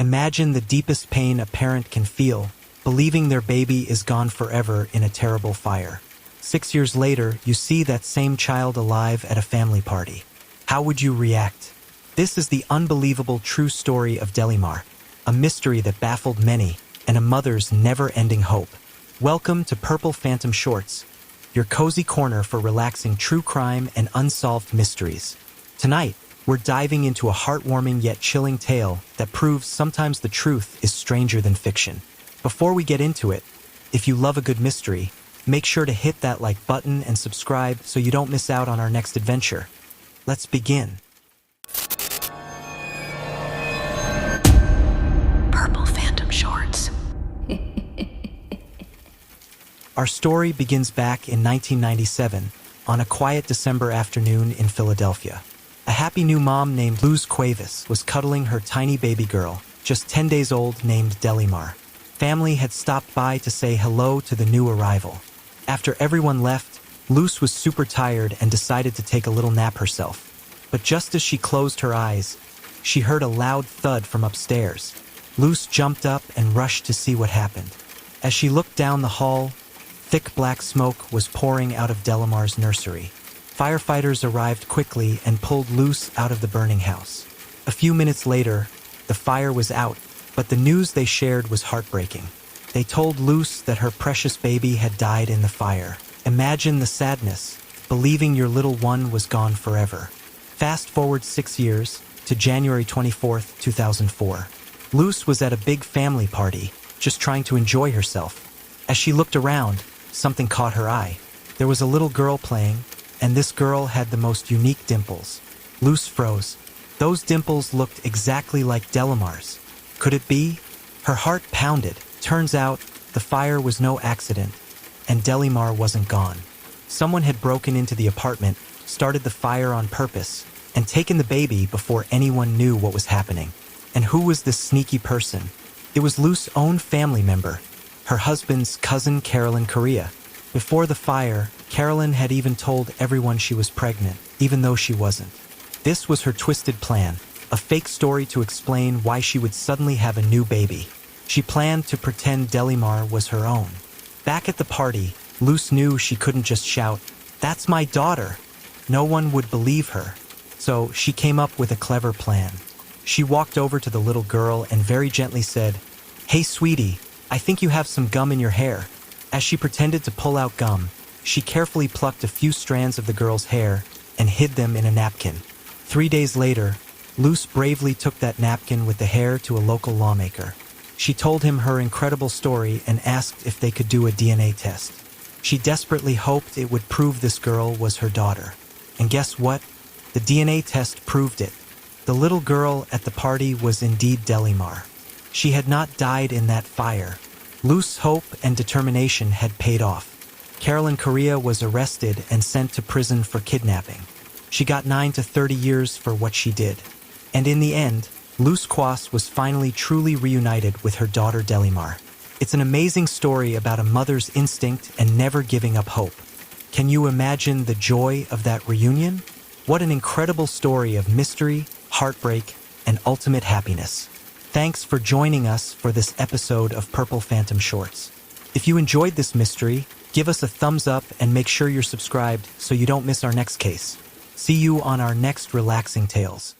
Imagine the deepest pain a parent can feel, believing their baby is gone forever in a terrible fire. 6 years later, you see that same child alive at a family party. How would you react? This is the unbelievable true story of Delimar, a mystery that baffled many, and a mother's never-ending hope. Welcome to Purple Phantom Shorts, your cozy corner for relaxing true crime and unsolved mysteries. Tonight, we're diving into a heartwarming yet chilling tale that proves sometimes the truth is stranger than fiction. Before we get into it, if you love a good mystery, make sure to hit that like button and subscribe so you don't miss out on our next adventure. Let's begin. Purple Phantom Shorts. Our story begins back in 1997, on a quiet December afternoon in Philadelphia. A happy new mom named Loose Quas was cuddling her tiny baby girl, just 10 days old, named Delimar. Family had stopped by to say hello to the new arrival. After everyone left, Loose was super tired and decided to take a little nap herself. But just as she closed her eyes, she heard a loud thud from upstairs. Loose jumped up and rushed to see what happened. As she looked down the hall, thick black smoke was pouring out of Delimar's nursery. Firefighters arrived quickly and pulled Loose out of the burning house. A few minutes later, the fire was out, but the news they shared was heartbreaking. They told Loose that her precious baby had died in the fire. Imagine the sadness, believing your little one was gone forever. Fast forward 6 years, to January 24th, 2004. Loose was at a big family party, just trying to enjoy herself. As she looked around, something caught her eye. There was a little girl playing, and this girl had the most unique dimples. Loose froze. Those dimples looked exactly like Delimar's. Could it be? Her heart pounded. Turns out, the fire was no accident, and Delimar wasn't gone. Someone had broken into the apartment, started the fire on purpose, and taken the baby before anyone knew what was happening. And who was this sneaky person? It was Loose's own family member, her husband's cousin Carolyn Correa. Before the fire, Carolyn had even told everyone she was pregnant, even though she wasn't. This was her twisted plan, a fake story to explain why she would suddenly have a new baby. She planned to pretend Delimar was her own. Back at the party, Loose knew she couldn't just shout, "That's my daughter!" No one would believe her. So she came up with a clever plan. She walked over to the little girl and very gently said, "Hey sweetie, I think you have some gum in your hair." As she pretended to pull out gum, she carefully plucked a few strands of the girl's hair and hid them in a napkin. 3 days later, Loose bravely took that napkin with the hair to a local lawmaker. She told him her incredible story and asked if they could do a DNA test. She desperately hoped it would prove this girl was her daughter. And guess what? The DNA test proved it. The little girl at the party was indeed Delimar. She had not died in that fire. Loose's hope and determination had paid off. Carolyn Correa was arrested and sent to prison for kidnapping. She got 9 to 30 years for what she did. And in the end, Loose Quas was finally truly reunited with her daughter Delimar. It's an amazing story about a mother's instinct and never giving up hope. Can you imagine the joy of that reunion? What an incredible story of mystery, heartbreak, and ultimate happiness. Thanks for joining us for this episode of Purple Phantom Shorts. If you enjoyed this mystery, give us a thumbs up and make sure you're subscribed so you don't miss our next case. See you on our next relaxing tales.